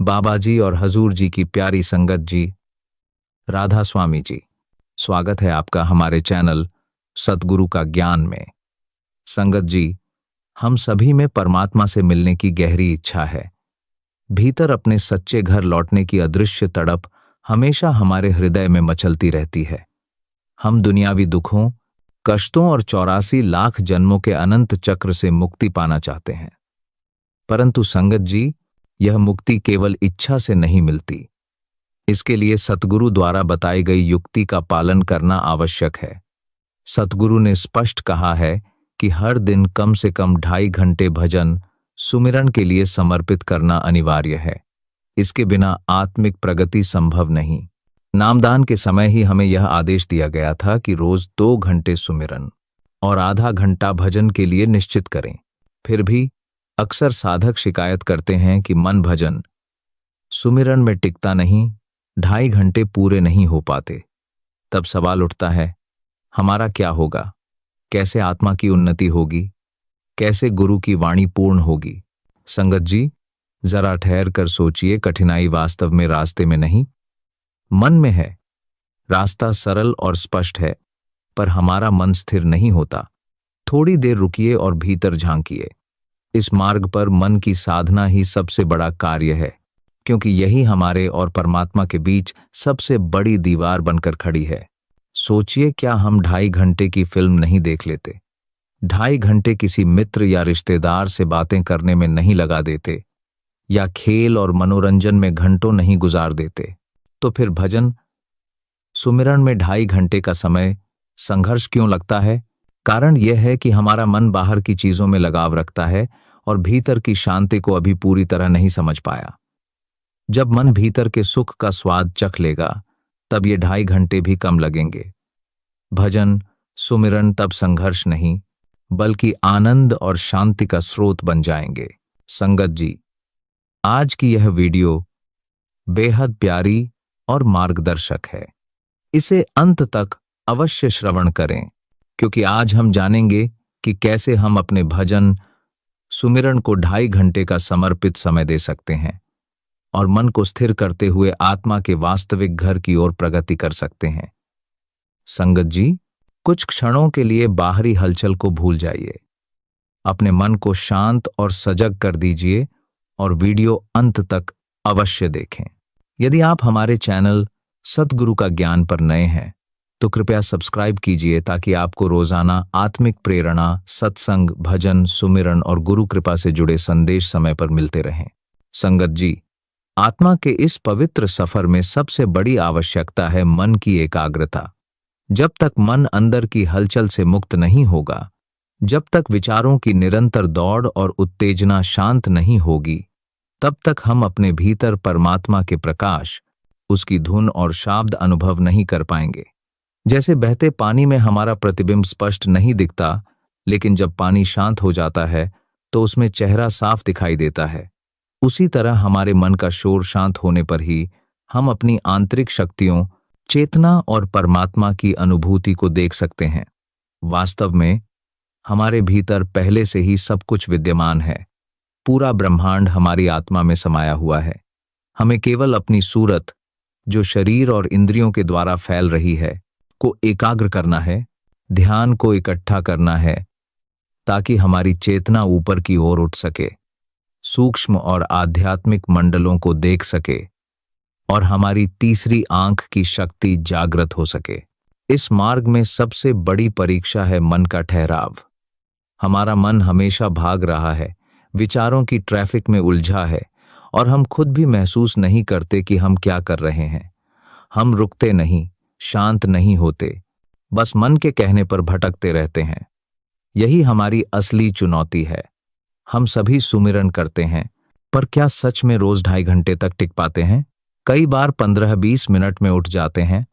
बाबा जी और हजूर जी की प्यारी संगत जी, राधा स्वामी जी, स्वागत है आपका हमारे चैनल सतगुरु का ज्ञान में। संगत जी, हम सभी में परमात्मा से मिलने की गहरी इच्छा है। भीतर अपने सच्चे घर लौटने की अदृश्य तड़प हमेशा हमारे हृदय में मचलती रहती है। हम दुनियावी दुखों, कष्टों और 84 लाख जन्मों के अनंत चक्र से मुक्ति पाना चाहते हैं। परंतु संगत जी, यह मुक्ति केवल इच्छा से नहीं मिलती। इसके लिए सतगुरु द्वारा बताई गई युक्ति का पालन करना आवश्यक है। सतगुरु ने स्पष्ट कहा है कि हर दिन कम से कम 2.5 घंटे भजन सुमिरन के लिए समर्पित करना अनिवार्य है। इसके बिना आत्मिक प्रगति संभव नहीं। नामदान के समय ही हमें यह आदेश दिया गया था कि रोज 2 घंटे सुमिरन और आधा घंटा भजन के लिए निश्चित करें। फिर भी अक्सर साधक शिकायत करते हैं कि मन भजन सुमिरन में टिकता नहीं, 2.5 घंटे पूरे नहीं हो पाते। तब सवाल उठता है, हमारा क्या होगा? कैसे आत्मा की उन्नति होगी? कैसे गुरु की वाणी पूर्ण होगी? संगत जी, जरा ठहर कर सोचिए, कठिनाई वास्तव में रास्ते में नहीं, मन में है। रास्ता सरल और स्पष्ट है, पर हमारा मन स्थिर नहीं होता। थोड़ी देर रुकिए और भीतर झांकिए। इस मार्ग पर मन की साधना ही सबसे बड़ा कार्य है, क्योंकि यही हमारे और परमात्मा के बीच सबसे बड़ी दीवार बनकर खड़ी है। सोचिए, क्या हम 2.5 घंटे की फिल्म नहीं देख लेते? 2.5 घंटे किसी मित्र या रिश्तेदार से बातें करने में नहीं लगा देते, या खेल और मनोरंजन में घंटों नहीं गुजार देते? तो फिर भजन सुमिरन में 2.5 घंटे का समय संघर्ष क्यों लगता है? कारण यह है कि हमारा मन बाहर की चीजों में लगाव रखता है और भीतर की शांति को अभी पूरी तरह नहीं समझ पाया। जब मन भीतर के सुख का स्वाद चख लेगा, तब ये 2.5 घंटे भी कम लगेंगे। भजन सुमिरन तब संघर्ष नहीं, बल्कि आनंद और शांति का स्रोत बन जाएंगे। संगत जी, आज की यह वीडियो बेहद प्यारी और मार्गदर्शक है। इसे अंत तक अवश्य श्रवण करें, क्योंकि आज हम जानेंगे कि कैसे हम अपने भजन सुमिरन को 2.5 घंटे का समर्पित समय दे सकते हैं और मन को स्थिर करते हुए आत्मा के वास्तविक घर की ओर प्रगति कर सकते हैं। संगत जी, कुछ क्षणों के लिए बाहरी हलचल को भूल जाइए। अपने मन को शांत और सजग कर दीजिए और वीडियो अंत तक अवश्य देखें। यदि आप हमारे चैनल सतगुरु का ज्ञान पर नए हैं, तो कृपया सब्सक्राइब कीजिए, ताकि आपको रोजाना आत्मिक प्रेरणा, सत्संग, भजन, सुमिरन और गुरु कृपा से जुड़े संदेश समय पर मिलते रहें। संगत जी, आत्मा के इस पवित्र सफर में सबसे बड़ी आवश्यकता है मन की एकाग्रता। जब तक मन अंदर की हलचल से मुक्त नहीं होगा, जब तक विचारों की निरंतर दौड़ और उत्तेजना शांत नहीं होगी, तब तक हम अपने भीतर परमात्मा के प्रकाश, उसकी धुन और शाब्द अनुभव नहीं कर पाएंगे। जैसे बहते पानी में हमारा प्रतिबिंब स्पष्ट नहीं दिखता, लेकिन जब पानी शांत हो जाता है तो उसमें चेहरा साफ दिखाई देता है। उसी तरह हमारे मन का शोर शांत होने पर ही हम अपनी आंतरिक शक्तियों, चेतना और परमात्मा की अनुभूति को देख सकते हैं। वास्तव में हमारे भीतर पहले से ही सब कुछ विद्यमान है। पूरा ब्रह्मांड हमारी आत्मा में समाया हुआ है। हमें केवल अपनी सूरत, जो शरीर और इंद्रियों के द्वारा फैल रही है, को एकाग्र करना है, ध्यान को इकट्ठा करना है, ताकि हमारी चेतना ऊपर की ओर उठ सके, सूक्ष्म और आध्यात्मिक मंडलों को देख सके और हमारी तीसरी आंख की शक्ति जागृत हो सके। इस मार्ग में सबसे बड़ी परीक्षा है मन का ठहराव। हमारा मन हमेशा भाग रहा है, विचारों की ट्रैफिक में उलझा है और हम खुद भी महसूस नहीं करते कि हम क्या कर रहे हैं। हम रुकते नहीं, शांत नहीं होते, बस मन के कहने पर भटकते रहते हैं। यही हमारी असली चुनौती है। हम सभी सुमिरन करते हैं, पर क्या सच में रोज 2.5 घंटे तक टिक पाते हैं? कई बार 15-20 मिनट में उठ जाते हैं,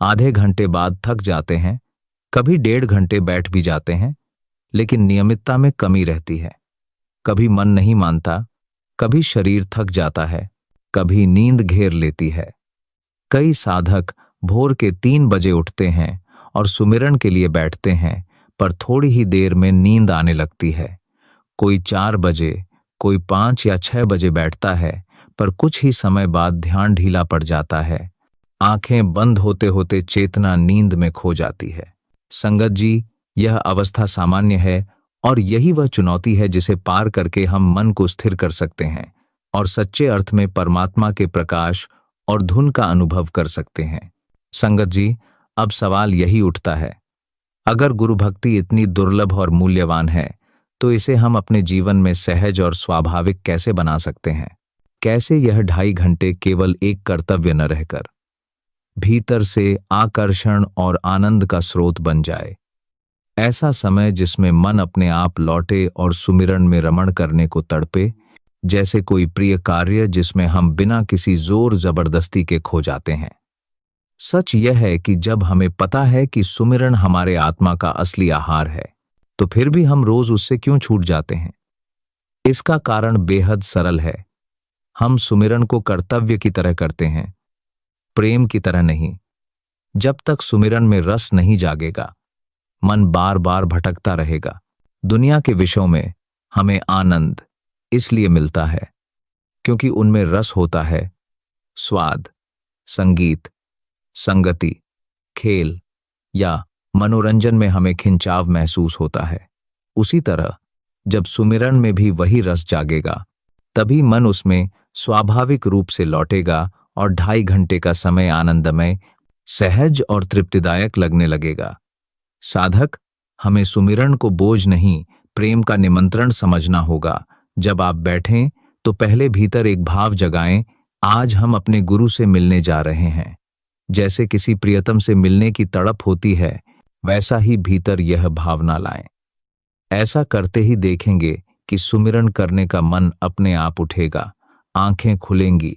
आधे घंटे बाद थक जाते हैं, कभी 1.5 घंटे बैठ भी जाते हैं, लेकिन नियमितता में कमी रहती है। कभी मन नहीं मानता, कभी शरीर थक जाता है, कभी नींद घेर लेती है। कई साधक भोर के 3 बजे उठते हैं और सुमिरन के लिए बैठते हैं, पर थोड़ी ही देर में नींद आने लगती है। कोई 4 बजे, कोई 5 या 6 बजे बैठता है, पर कुछ ही समय बाद ध्यान ढीला पड़ जाता है। आंखें बंद होते होते चेतना नींद में खो जाती है। संगत जी, यह अवस्था सामान्य है और यही वह चुनौती है जिसे पार करके हम मन को स्थिर कर सकते हैं और सच्चे अर्थ में परमात्मा के प्रकाश और धुन का अनुभव कर सकते हैं। संगत जी, अब सवाल यही उठता है, अगर गुरु भक्ति इतनी दुर्लभ और मूल्यवान है तो इसे हम अपने जीवन में सहज और स्वाभाविक कैसे बना सकते हैं? कैसे यह 2.5 घंटे केवल एक कर्तव्य न रहकर भीतर से आकर्षण और आनंद का स्रोत बन जाए। ऐसा समय जिसमें मन अपने आप लौटे और सुमिरन में रमण करने को तड़पे, जैसे कोई प्रिय कार्य जिसमें हम बिना किसी जोर जबरदस्ती के खो जाते हैं। सच यह है कि जब हमें पता है कि सुमिरन हमारे आत्मा का असली आहार है, तो फिर भी हम रोज उससे क्यों छूट जाते हैं? इसका कारण बेहद सरल है। हम सुमिरन को कर्तव्य की तरह करते हैं, प्रेम की तरह नहीं। जब तक सुमिरन में रस नहीं जागेगा, मन बार बार भटकता रहेगा। दुनिया के विषयों में हमें आनंद इसलिए मिलता है क्योंकि उनमें रस होता है, स्वाद, संगीत, संगति, खेल या मनोरंजन में हमें खिंचाव महसूस होता है। उसी तरह जब सुमिरन में भी वही रस जागेगा, तभी मन उसमें स्वाभाविक रूप से लौटेगा और 2.5 घंटे का समय आनंदमय, सहज और तृप्तिदायक लगने लगेगा। साधक, हमें सुमिरन को बोझ नहीं, प्रेम का निमंत्रण समझना होगा। जब आप बैठें तो पहले भीतर एक भाव जगाएं, आज हम अपने गुरु से मिलने जा रहे हैं। जैसे किसी प्रियतम से मिलने की तड़प होती है, वैसा ही भीतर यह भावना लाएं। ऐसा करते ही देखेंगे कि सुमिरन करने का मन अपने आप उठेगा, आंखें खुलेंगी,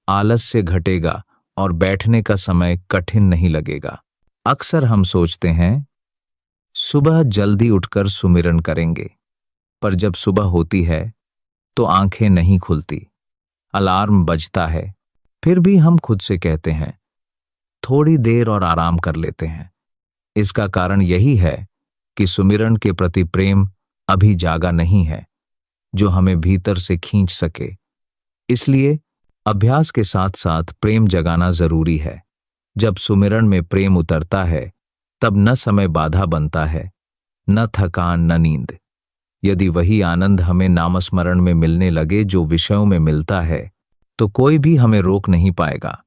आलस्य घटेगा और बैठने का समय कठिन नहीं लगेगा। अक्सर हम सोचते हैं सुबह जल्दी उठकर सुमिरन करेंगे, पर जब सुबह होती है तो आंखें नहीं खुलती, अलार्म बजता है, फिर भी हम खुद से कहते हैं थोड़ी देर और आराम कर लेते हैं। इसका कारण यही है कि सुमिरन के प्रति प्रेम अभी जागा नहीं है, जो हमें भीतर से खींच सके। इसलिए अभ्यास के साथ साथ प्रेम जगाना जरूरी है। जब सुमिरन में प्रेम उतरता है, तब न समय बाधा बनता है, न थकान, न नींद। यदि वही आनंद हमें नामस्मरण में मिलने लगे जो विषयों में मिलता है, तो कोई भी हमें रोक नहीं पाएगा।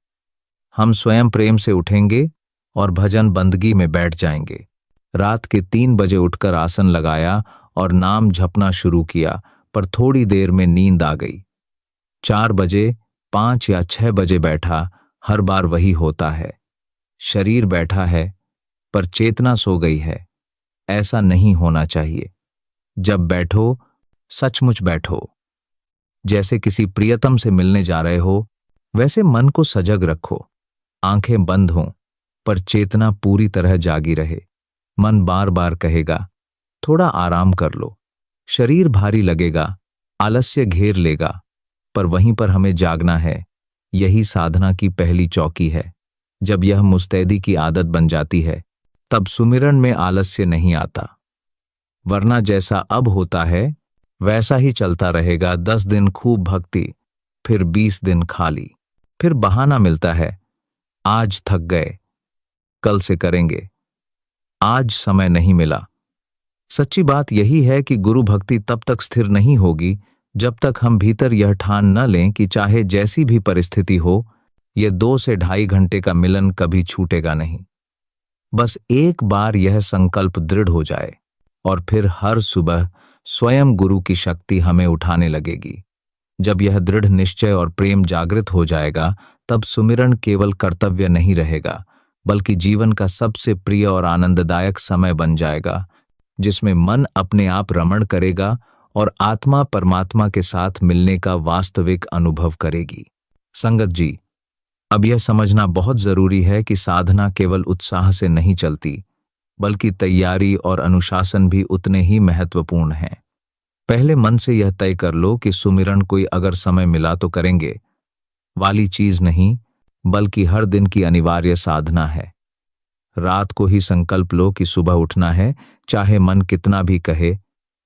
हम स्वयं प्रेम से उठेंगे और भजन बंदगी में बैठ जाएंगे। रात के 3 बजे उठकर आसन लगाया और नाम जपना शुरू किया, पर थोड़ी देर में नींद आ गई। 4 बजे, 5 या 6 बजे बैठा, हर बार वही होता है। शरीर बैठा है पर चेतना सो गई है। ऐसा नहीं होना चाहिए। जब बैठो, सचमुच बैठो। जैसे किसी प्रियतम से मिलने जा रहे हो, वैसे मन को सजग रखो। आंखें बंद हों, पर चेतना पूरी तरह जागी रहे। मन बार बार कहेगा थोड़ा आराम कर लो। शरीर भारी लगेगा, आलस्य घेर लेगा, पर वहीं पर हमें जागना है। यही साधना की पहली चौकी है। जब यह मुस्तैदी की आदत बन जाती है, तब सुमिरन में आलस्य नहीं आता। वरना जैसा अब होता है वैसा ही चलता रहेगा। 10 दिन खूब भक्ति, फिर 20 दिन खाली, फिर बहाना मिलता है, आज थक गए, कल से करेंगे, आज समय नहीं मिला। सच्ची बात यही है कि गुरु भक्ति तब तक स्थिर नहीं होगी जब तक हम भीतर यह ठान न लें कि चाहे जैसी भी परिस्थिति हो, यह 2 से 2.5 घंटे का मिलन कभी छूटेगा नहीं। बस एक बार यह संकल्प दृढ़ हो जाए और फिर हर सुबह स्वयं गुरु की शक्ति हमें उठाने लगेगी। जब यह दृढ़ निश्चय और प्रेम जागृत हो जाएगा, तब सुमिरन केवल कर्तव्य नहीं रहेगा, बल्कि जीवन का सबसे प्रिय और आनंददायक समय बन जाएगा, जिसमें मन अपने आप रमण करेगा और आत्मा परमात्मा के साथ मिलने का वास्तविक अनुभव करेगी। संगत जी, अब यह समझना बहुत जरूरी है कि साधना केवल उत्साह से नहीं चलती, बल्कि तैयारी और अनुशासन भी उतने ही महत्वपूर्ण हैं। पहले मन से यह तय कर लो कि सुमिरन कोई अगर समय मिला तो करेंगे वाली चीज नहीं, बल्कि हर दिन की अनिवार्य साधना है। रात को ही संकल्प लो कि सुबह उठना है, चाहे मन कितना भी कहे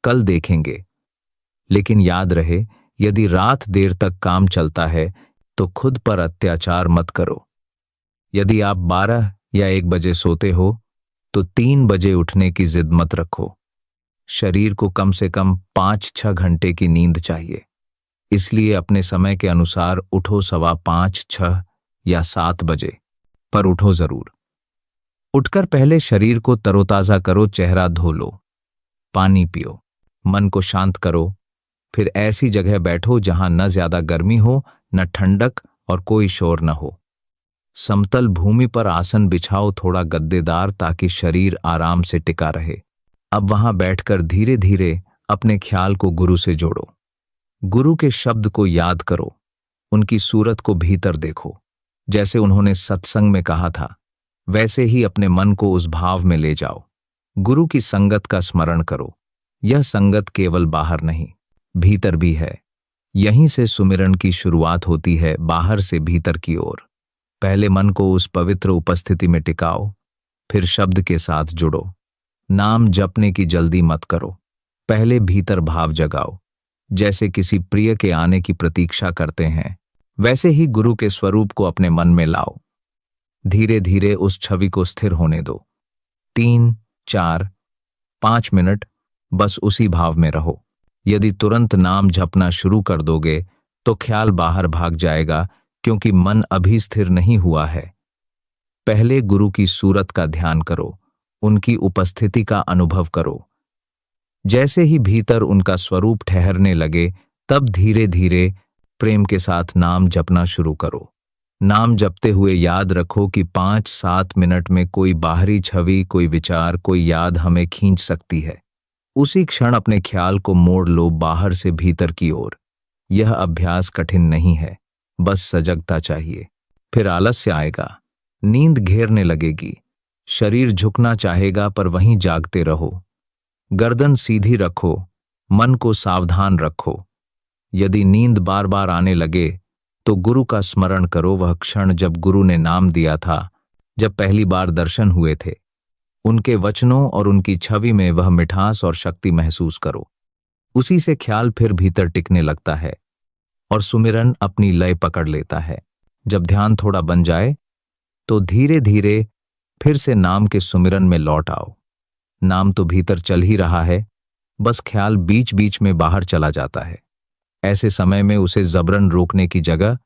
कल देखेंगे। लेकिन याद रहे यदि रात देर तक काम चलता है तो खुद पर अत्याचार मत करो। यदि आप 12 या 1 बजे सोते हो तो 3 बजे उठने की जिद मत रखो। शरीर को कम से कम 5-6 घंटे की नींद चाहिए, इसलिए अपने समय के अनुसार उठो। 5:15, 6 या 7 बजे, पर उठो जरूर। उठकर पहले शरीर को तरोताजा करो, चेहरा धो लो, पानी पियो, मन को शांत करो। फिर ऐसी जगह बैठो जहां न ज्यादा गर्मी हो न ठंडक और कोई शोर न हो। समतल भूमि पर आसन बिछाओ, थोड़ा गद्देदार, ताकि शरीर आराम से टिका रहे। अब वहां बैठकर धीरे धीरे अपने ख्याल को गुरु से जोड़ो। गुरु के शब्द को याद करो, उनकी सूरत को भीतर देखो। जैसे उन्होंने सत्संग में कहा था, वैसे ही अपने मन को उस भाव में ले जाओ। गुरु की संगत का स्मरण करो। यह संगत केवल बाहर नहीं, भीतर भी है। यहीं से सुमिरन की शुरुआत होती है, बाहर से भीतर की ओर। पहले मन को उस पवित्र उपस्थिति में टिकाओ, फिर शब्द के साथ जुड़ो। नाम जपने की जल्दी मत करो, पहले भीतर भाव जगाओ। जैसे किसी प्रिय के आने की प्रतीक्षा करते हैं, वैसे ही गुरु के स्वरूप को अपने मन में लाओ। धीरे धीरे उस छवि को स्थिर होने दो। 3, 4, 5 मिनट बस उसी भाव में रहो। यदि तुरंत नाम जपना शुरू कर दोगे तो ख्याल बाहर भाग जाएगा, क्योंकि मन अभी स्थिर नहीं हुआ है। पहले गुरु की सूरत का ध्यान करो, उनकी उपस्थिति का अनुभव करो। जैसे ही भीतर उनका स्वरूप ठहरने लगे, तब धीरे धीरे प्रेम के साथ नाम जपना शुरू करो। नाम जपते हुए याद रखो कि 5-7 मिनट में कोई बाहरी छवि, कोई विचार, कोई याद हमें खींच सकती है। उसी क्षण अपने ख्याल को मोड़ लो बाहर से भीतर की ओर। यह अभ्यास कठिन नहीं है, बस सजगता चाहिए। फिर आलस्य आएगा, नींद घेरने लगेगी, शरीर झुकना चाहेगा, पर वहीं जागते रहो। गर्दन सीधी रखो, मन को सावधान रखो। यदि नींद बार बार आने लगे तो गुरु का स्मरण करो, वह क्षण जब गुरु ने नाम दिया था, जब पहली बार दर्शन हुए थे। उनके वचनों और उनकी छवि में वह मिठास और शक्ति महसूस करो। उसी से ख्याल फिर भीतर टिकने लगता है और सुमिरन अपनी लय पकड़ लेता है। जब ध्यान थोड़ा बन जाए तो धीरे धीरे फिर से नाम के सुमिरन में लौट आओ। नाम तो भीतर चल ही रहा है, बस ख्याल बीच बीच में बाहर चला जाता है। ऐसे समय में उसे जबरन रोकने की जगह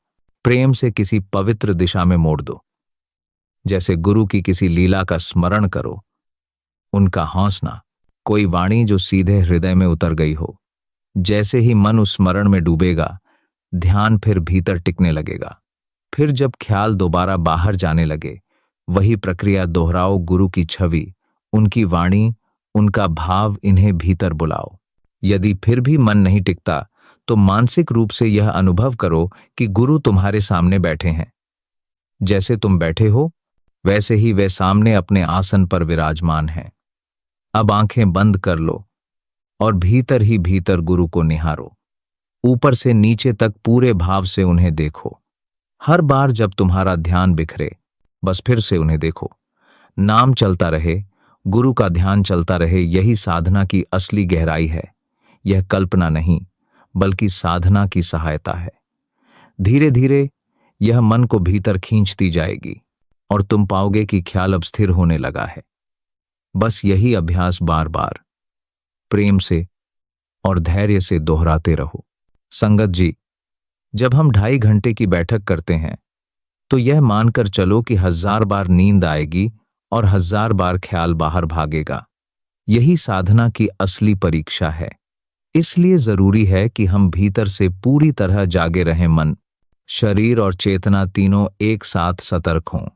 प्रेम से किसी पवित्र दिशा में मोड़ दो। जैसे गुरु की किसी लीला का स्मरण करो, उनका हौसला, कोई वाणी जो सीधे हृदय में उतर गई हो। जैसे ही मन उस स्मरण में डूबेगा, ध्यान फिर भीतर टिकने लगेगा। फिर जब ख्याल दोबारा बाहर जाने लगे, वही प्रक्रिया दोहराओ। गुरु की छवि, उनकी वाणी, उनका भाव, इन्हें भीतर बुलाओ। यदि फिर भी मन नहीं टिकता तो मानसिक रूप से यह अनुभव करो कि गुरु तुम्हारे सामने बैठे हैं। जैसे तुम बैठे हो, वैसे ही वे सामने अपने आसन पर विराजमान हैं। अब आंखें बंद कर लो और भीतर ही भीतर गुरु को निहारो। ऊपर से नीचे तक पूरे भाव से उन्हें देखो। हर बार जब तुम्हारा ध्यान बिखरे, बस फिर से उन्हें देखो। नाम चलता रहे, गुरु का ध्यान चलता रहे। यही साधना की असली गहराई है। यह कल्पना नहीं, बल्कि साधना की सहायता है। धीरे धीरे यह मन को भीतर खींचती जाएगी और तुम पाओगे कि ख्याल अब स्थिर होने लगा है। बस यही अभ्यास बार बार प्रेम से और धैर्य से दोहराते रहो। संगत जी, जब हम 2.5 घंटे की बैठक करते हैं तो यह मानकर चलो कि 1000 बार नींद आएगी और 1000 बार ख्याल बाहर भागेगा। यही साधना की असली परीक्षा है। इसलिए जरूरी है कि हम भीतर से पूरी तरह जागे रहें। मन, शरीर और चेतना तीनों एक साथ सतर्क हों।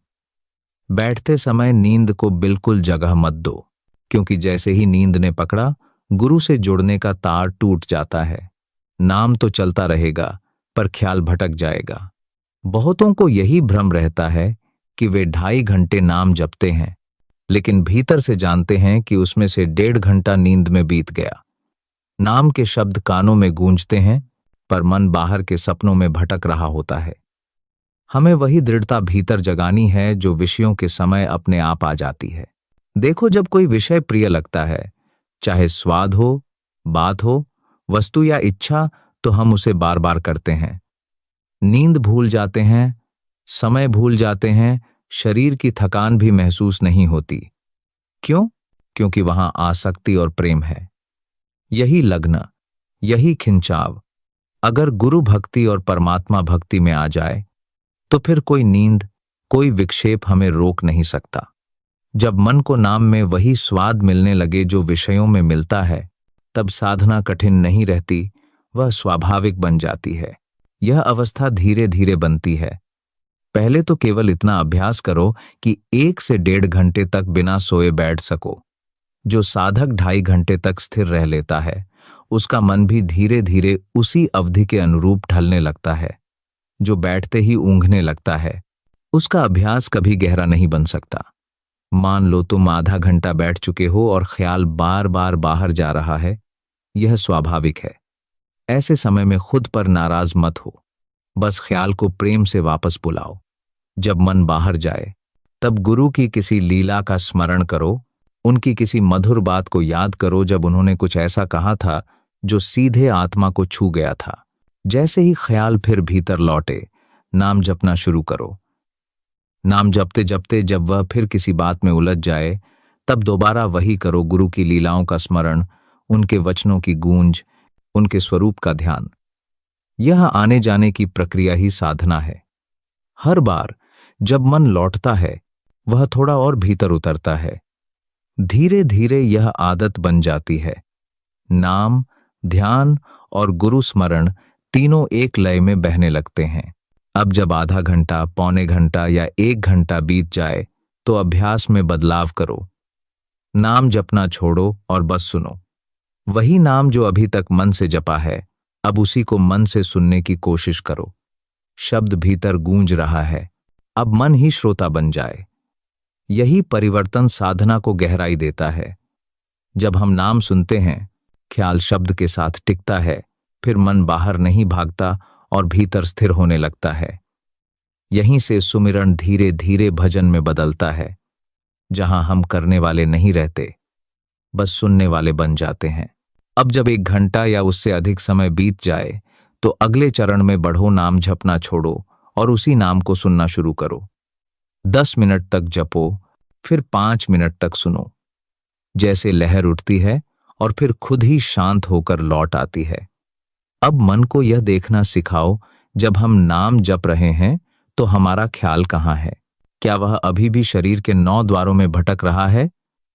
बैठते समय नींद को बिल्कुल जगह मत दो, क्योंकि जैसे ही नींद ने पकड़ा, गुरु से जुड़ने का तार टूट जाता है। नाम तो चलता रहेगा, पर ख्याल भटक जाएगा। बहुतों को यही भ्रम रहता है कि वे 2.5 घंटे नाम जपते हैं, लेकिन भीतर से जानते हैं कि उसमें से 1.5 घंटा नींद में बीत गया। नाम के शब्द कानों में गूंजते हैं, पर मन बाहर के सपनों में भटक रहा होता है। हमें वही दृढ़ता भीतर जगानी है जो विषयों के समय अपने आप आ जाती है। देखो, जब कोई विषय प्रिय लगता है, चाहे स्वाद हो, बात हो, वस्तु या इच्छा, तो हम उसे बार बार करते हैं। नींद भूल जाते हैं, समय भूल जाते हैं, शरीर की थकान भी महसूस नहीं होती। क्यों? क्योंकि वहां आसक्ति और प्रेम है। यही लग्न, यही खिंचाव अगर गुरु भक्ति और परमात्मा भक्ति में आ जाए तो फिर कोई नींद, कोई विक्षेप हमें रोक नहीं सकता। जब मन को नाम में वही स्वाद मिलने लगे जो विषयों में मिलता है, तब साधना कठिन नहीं रहती, वह स्वाभाविक बन जाती है। यह अवस्था धीरे धीरे बनती है। पहले तो केवल इतना अभ्यास करो कि 1 से 1.5 घंटे तक बिना सोए बैठ सको। जो साधक 2.5 घंटे तक स्थिर रह लेता है, उसका मन भी धीरे धीरे उसी अवधि के अनुरूप ढलने लगता है। जो बैठते ही ऊँघने लगता है, उसका अभ्यास कभी गहरा नहीं बन सकता। मान लो तुम आधा घंटा बैठ चुके हो और ख्याल बार बार बाहर जा रहा है, यह स्वाभाविक है। ऐसे समय में खुद पर नाराज मत हो, बस ख्याल को प्रेम से वापस बुलाओ। जब मन बाहर जाए, तब गुरु की किसी लीला का स्मरण करो, उनकी किसी मधुर बात को याद करो जब उन्होंने कुछ ऐसा कहा था जो सीधे आत्मा को छू गया था। जैसे ही ख्याल फिर भीतर लौटे, नाम जपना शुरू करो। नाम जपते जपते जब वह फिर किसी बात में उलझ जाए, तब दोबारा वही करो, गुरु की लीलाओं का स्मरण, उनके वचनों की गूंज, उनके स्वरूप का ध्यान। यह आने जाने की प्रक्रिया ही साधना है। हर बार जब मन लौटता है, वह थोड़ा और भीतर उतरता है। धीरे धीरे यह आदत बन जाती है। नाम, ध्यान और गुरु स्मरण तीनों एक लय में बहने लगते हैं। अब जब आधा घंटा, पौने घंटा या 1 घंटा बीत जाए, तो अभ्यास में बदलाव करो। नाम जपना छोड़ो और बस सुनो। वही नाम जो अभी तक मन से जपा है, अब उसी को मन से सुनने की कोशिश करो। शब्द भीतर गूंज रहा है, अब मन ही श्रोता बन जाए। यही परिवर्तन साधना को गहराई देता है। जब हम नाम सुनते हैं, ख्याल शब्द के साथ टिकता है, फिर मन बाहर नहीं भागता और भीतर स्थिर होने लगता है। यहीं से सुमिरन धीरे धीरे भजन में बदलता है, जहां हम करने वाले नहीं रहते, बस सुनने वाले बन जाते हैं। अब जब 1 घंटा या उससे अधिक समय बीत जाए, तो अगले चरण में बढ़ो। नाम जपना छोड़ो और उसी नाम को सुनना शुरू करो। 10 मिनट तक जपो, फिर 5 मिनट तक सुनो। जैसे लहर उठती है और फिर खुद ही शांत होकर लौट आती है। अब मन को यह देखना सिखाओ, जब हम नाम जप रहे हैं तो हमारा ख्याल कहाँ है? क्या वह अभी भी शरीर के 9 द्वारों में भटक रहा है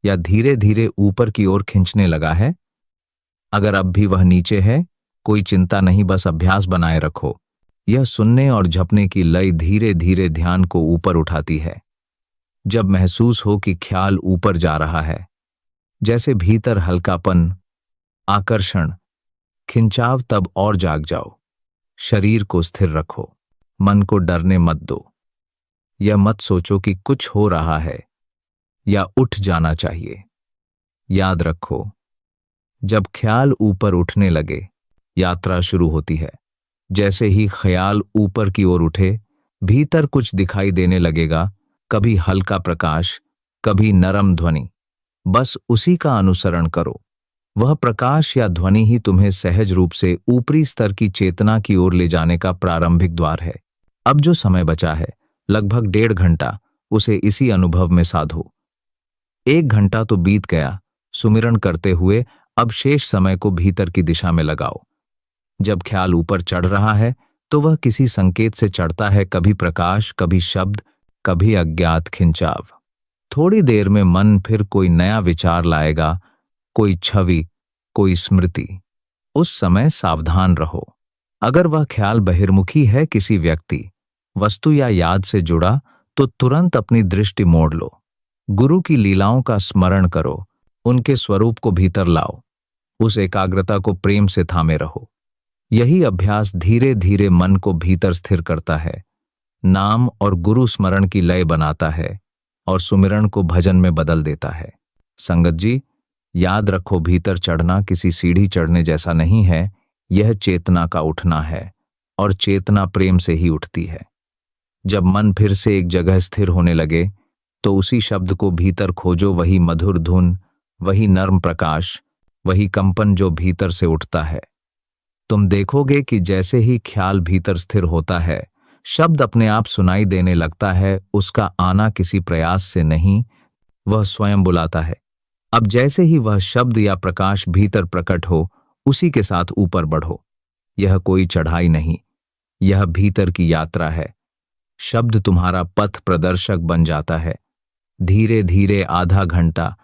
या धीरे धीरे ऊपर की ओर खींचने लगा है? अगर अब भी वह नीचे है, कोई चिंता नहीं, बस अभ्यास बनाए रखो। यह सुनने और जपने की लय धीरे धीरे ध्यान को ऊपर उठाती है। जब महसूस हो कि ख्याल ऊपर जा रहा है, जैसे भीतर हल्कापन, आकर्षण, खिंचाव, तब और जाग जाओ। शरीर को स्थिर रखो, मन को डरने मत दो। यह मत सोचो कि कुछ हो रहा है या उठ जाना चाहिए। याद रखो, जब ख्याल ऊपर उठने लगे, यात्रा शुरू होती है। जैसे ही ख्याल ऊपर की ओर उठे, भीतर कुछ दिखाई देने लगेगा, कभी हल्का प्रकाश, कभी नरम ध्वनि। बस उसी का अनुसरण करो। वह प्रकाश या ध्वनि ही तुम्हें सहज रूप से ऊपरी स्तर की चेतना की ओर ले जाने का प्रारंभिक द्वार है। अब जो समय बचा है, लगभग 1.5 घंटा, उसे इसी अनुभव में साधो। 1 घंटा तो बीत गया सुमिरन करते हुए, अब शेष समय को भीतर की दिशा में लगाओ। जब ख्याल ऊपर चढ़ रहा है, तो वह किसी संकेत से चढ़ता है, कभी प्रकाश, कभी शब्द, कभी अज्ञात खिंचाव। थोड़ी देर में मन फिर कोई नया विचार लाएगा, कोई छवि, कोई स्मृति। उस समय सावधान रहो। अगर वह ख्याल बहिर्मुखी है, किसी व्यक्ति, वस्तु या याद से जुड़ा, तो तुरंत अपनी दृष्टि मोड़ लो। गुरु की लीलाओं का स्मरण करो, उनके स्वरूप को भीतर लाओ। उस एकाग्रता को प्रेम से थामे रहो। यही अभ्यास धीरे धीरे मन को भीतर स्थिर करता है, नाम और गुरु स्मरण की लय बनाता है और सुमिरन को भजन में बदल देता है। संगत जी, याद रखो, भीतर चढ़ना किसी सीढ़ी चढ़ने जैसा नहीं है, यह चेतना का उठना है और चेतना प्रेम से ही उठती है। जब मन फिर से एक जगह स्थिर होने लगे, तो उसी शब्द को भीतर खोजो, वही मधुर धुन, वही नर्म प्रकाश, वही कंपन जो भीतर से उठता है। तुम देखोगे कि जैसे ही ख्याल भीतर स्थिर होता है, शब्द अपने आप सुनाई देने लगता है। उसका आना किसी प्रयास से नहीं, वह स्वयं बुलाता है। अब जैसे ही वह शब्द या प्रकाश भीतर प्रकट हो, उसी के साथ ऊपर बढ़ो। यह कोई चढ़ाई नहीं, यह भीतर की यात्रा है। शब्द तुम्हारा पथ प्रदर्शक बन जाता है। धीरे धीरे आधा घंटा,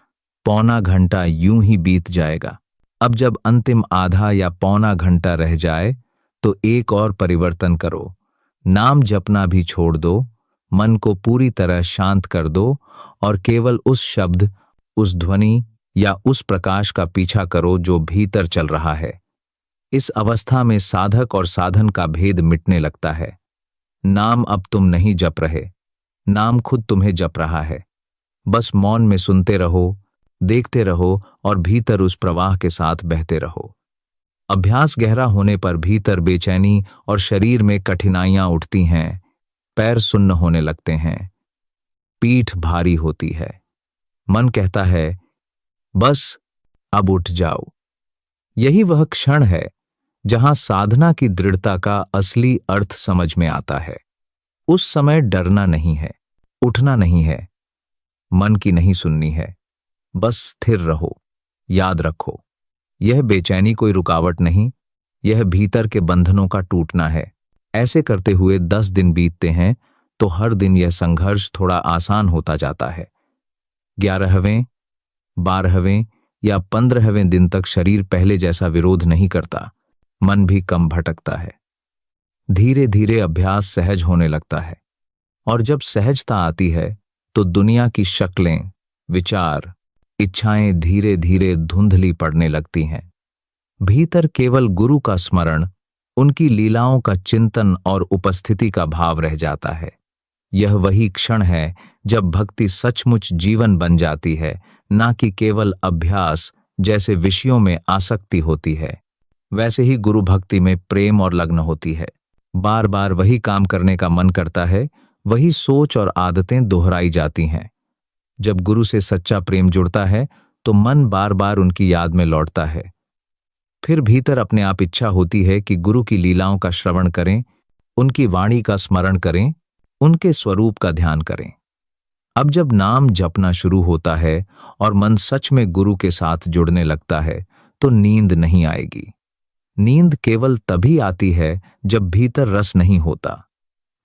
पौना घंटा यूं ही बीत जाएगा। अब जब अंतिम आधा या पौना घंटा रह जाए, तो एक और परिवर्तन करो। नाम जपना भी छोड़ दो, मन को पूरी तरह शांत कर दो और केवल उस शब्द, उस ध्वनि या उस प्रकाश का पीछा करो जो भीतर चल रहा है। इस अवस्था में साधक और साधन का भेद मिटने लगता है। नाम अब तुम नहीं जप रहे, नाम खुद तुम्हें जप रहा है। बस मौन में सुनते रहो, देखते रहो और भीतर उस प्रवाह के साथ बहते रहो। अभ्यास गहरा होने पर भीतर बेचैनी और शरीर में कठिनाइयां उठती हैं। पैर सुन्न होने लगते हैं, पीठ भारी होती है। मन कहता है, बस अब उठ जाओ। यही वह क्षण है जहां साधना की दृढ़ता का असली अर्थ समझ में आता है। उस समय डरना नहीं है, उठना नहीं है, मन की नहीं सुननी है। बस स्थिर रहो। याद रखो, यह बेचैनी कोई रुकावट नहीं, यह भीतर के बंधनों का टूटना है। ऐसे करते हुए 10 दिन बीतते हैं तो हर दिन यह संघर्ष थोड़ा आसान होता जाता है। 11वें, 12वें या 15वें दिन तक शरीर पहले जैसा विरोध नहीं करता, मन भी कम भटकता है। धीरे धीरे अभ्यास सहज होने लगता है और जब सहजता आती है तो दुनिया की शक्लें, विचार, इच्छाएं धीरे धीरे धुंधली पड़ने लगती हैं। भीतर केवल गुरु का स्मरण, उनकी लीलाओं का चिंतन और उपस्थिति का भाव रह जाता है। यह वही क्षण है जब भक्ति सचमुच जीवन बन जाती है, ना कि केवल अभ्यास। जैसे विषयों में आसक्ति होती है, वैसे ही गुरु भक्ति में प्रेम और लग्न होती है। बार बार वही काम करने का मन करता है, वही सोच और आदतें दोहराई जाती हैं। जब गुरु से सच्चा प्रेम जुड़ता है तो मन बार बार उनकी याद में लौटता है। फिर भीतर अपने आप इच्छा होती है कि गुरु की लीलाओं का श्रवण करें, उनकी वाणी का स्मरण करें, उनके स्वरूप का ध्यान करें। अब जब नाम जपना शुरू होता है और मन सच में गुरु के साथ जुड़ने लगता है, तो नींद नहीं आएगी। नींद केवल तभी आती है जब भीतर रस नहीं होता,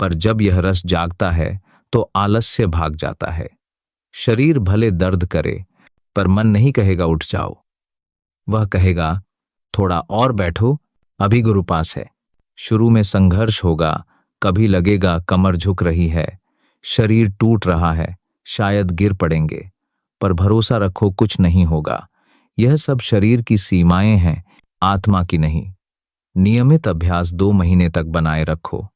पर जब यह रस जागता है तो आलस्य भाग जाता है। शरीर भले दर्द करे, पर मन नहीं कहेगा उठ जाओ। वह कहेगा, थोड़ा और बैठो, अभी गुरु पास है। शुरू में संघर्ष होगा, कभी लगेगा कमर झुक रही है, शरीर टूट रहा है, शायद गिर पड़ेंगे, पर भरोसा रखो कुछ नहीं होगा। यह सब शरीर की सीमाएं हैं, आत्मा की नहीं। नियमित अभ्यास 2 महीने तक बनाए रखो।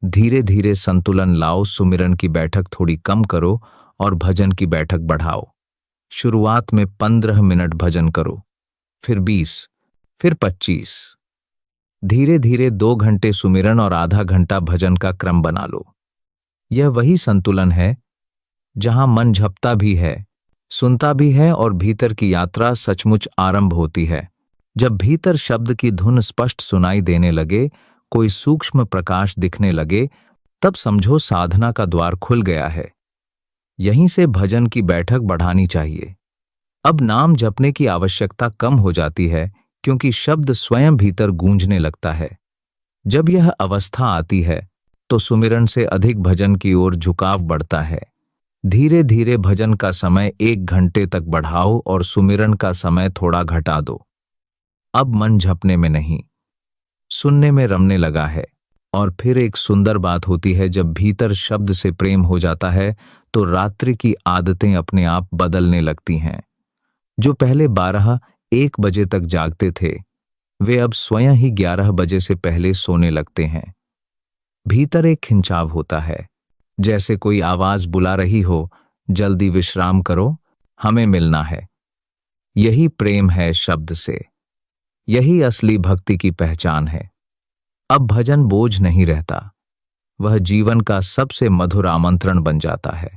धीरे धीरे संतुलन लाओ, सुमिरन की बैठक थोड़ी कम करो और भजन की बैठक बढ़ाओ। शुरुआत में 15 मिनट भजन करो, फिर 20, फिर 25। धीरे धीरे 2 घंटे सुमिरन और आधा घंटा भजन का क्रम बना लो। यह वही संतुलन है जहां मन झपता भी है, सुनता भी है और भीतर की यात्रा सचमुच आरंभ होती है। जब भीतर शब्द की धुन स्पष्ट सुनाई देने लगे, कोई सूक्ष्म प्रकाश दिखने लगे, तब समझो साधना का द्वार खुल गया है। यहीं से भजन की बैठक बढ़ानी चाहिए। अब नाम जपने की आवश्यकता कम हो जाती है, क्योंकि शब्द स्वयं भीतर गूंजने लगता है। जब यह अवस्था आती है तो सुमिरन से अधिक भजन की ओर झुकाव बढ़ता है। धीरे धीरे भजन का समय 1 घंटे तक बढ़ाओ और सुमिरन का समय थोड़ा घटा दो। अब मन झपने में नहीं, सुनने में रमने लगा है। और फिर एक सुंदर बात होती है, जब भीतर शब्द से प्रेम हो जाता है तो रात्रि की आदतें अपने आप बदलने लगती हैं। जो पहले 12-1 बजे तक जागते थे, वे अब स्वयं ही 11 बजे से पहले सोने लगते हैं। भीतर एक खिंचाव होता है, जैसे कोई आवाज बुला रही हो, जल्दी विश्राम करो, हमें मिलना है। यही प्रेम है शब्द से, यही असली भक्ति की पहचान है। अब भजन बोझ नहीं रहता, वह जीवन का सबसे मधुर आमंत्रण बन जाता है।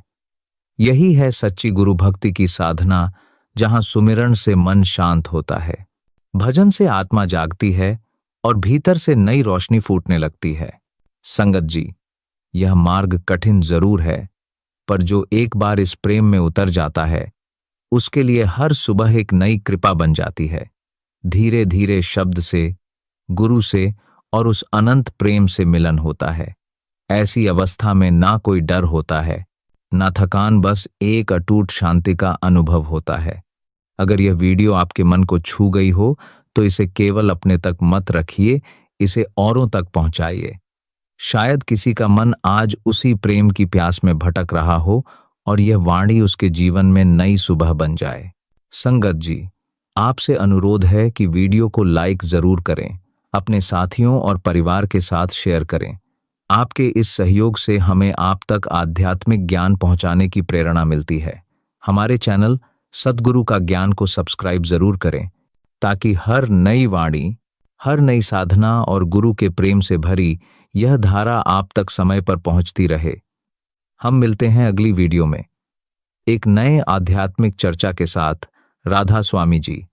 यही है सच्ची गुरु भक्ति की साधना, जहां सुमिरन से मन शांत होता है, भजन से आत्मा जागती है और भीतर से नई रोशनी फूटने लगती है। संगत जी, यह मार्ग कठिन जरूर है, पर जो एक बार इस प्रेम में उतर जाता है उसके लिए हर सुबह एक नई कृपा बन जाती है। धीरे धीरे शब्द से, गुरु से और उस अनंत प्रेम से मिलन होता है। ऐसी अवस्था में ना कोई डर होता है, ना थकान, बस एक अटूट शांति का अनुभव होता है। अगर यह वीडियो आपके मन को छू गई हो तो इसे केवल अपने तक मत रखिए, इसे औरों तक पहुंचाइए। शायद किसी का मन आज उसी प्रेम की प्यास में भटक रहा हो और यह वाणी उसके जीवन में नई सुबह बन जाए। संगत जी, आपसे अनुरोध है कि वीडियो को लाइक जरूर करें, अपने साथियों और परिवार के साथ शेयर करें। आपके इस सहयोग से हमें आप तक आध्यात्मिक ज्ञान पहुंचाने की प्रेरणा मिलती है। हमारे चैनल सद्गुरु का ज्ञान को सब्सक्राइब जरूर करें ताकि हर नई वाणी, हर नई साधना और गुरु के प्रेम से भरी यह धारा आप तक समय पर पहुंचती रहे। हम मिलते हैं अगली वीडियो में एक नए आध्यात्मिक चर्चा के साथ। राधा स्वामी जी।